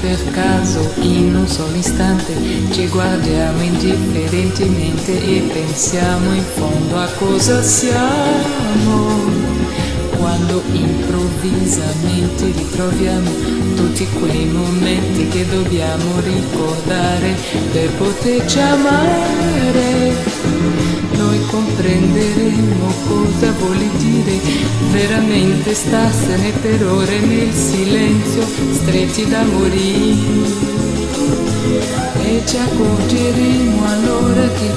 Per caso in un solo istante ci guardiamo indifferentemente e pensiamo in fondo a cosa siamo. Quando improvvisamente ritroviamo tutti quei momenti che dobbiamo ricordare per poterci amare, noi comprenderemo cosa vuole dire veramente starsene per ore nel silenzio, stretti da morire. E ci accorgeremo allora che il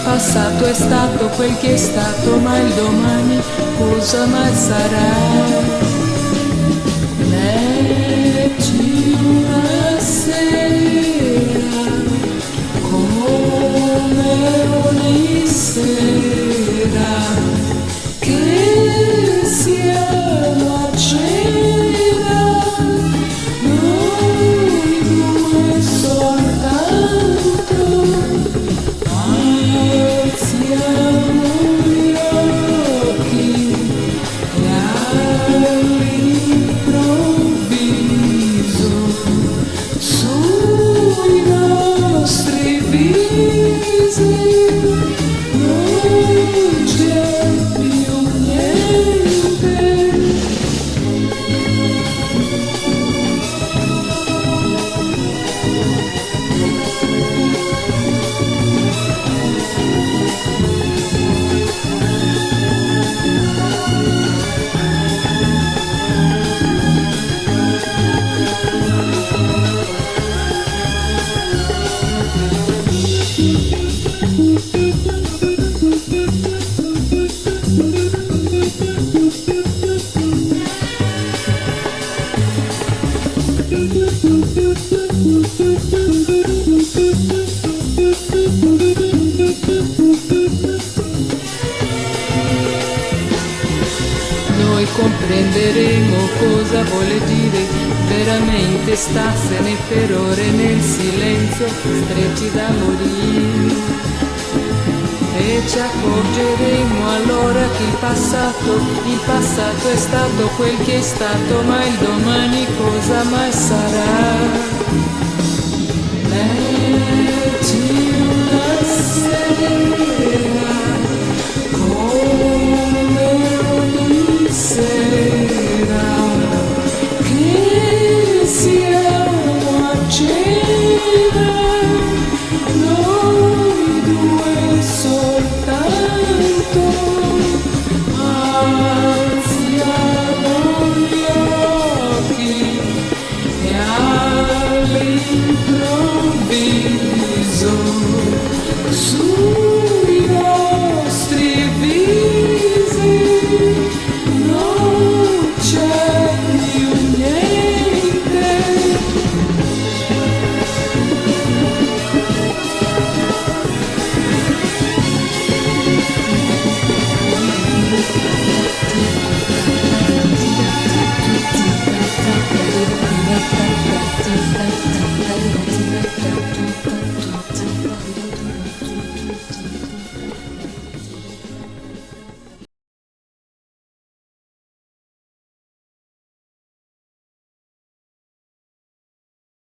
passato è stato quel che è stato, ma il domani cosa mai sarà? Metti una sera come ogni sera che siamo a cena, noi due soltanto, alziamo gli occhi e all'improvviso sui nostri visi non c'è più niente. Noi comprenderemo cosa vuole dire veramente starsene per ore nel silenzio, stretti da morire. E ci accorgeremo allora che il passato è stato quel che è stato, ma il domani cosa mai sarà? Metti una sera come ogni sera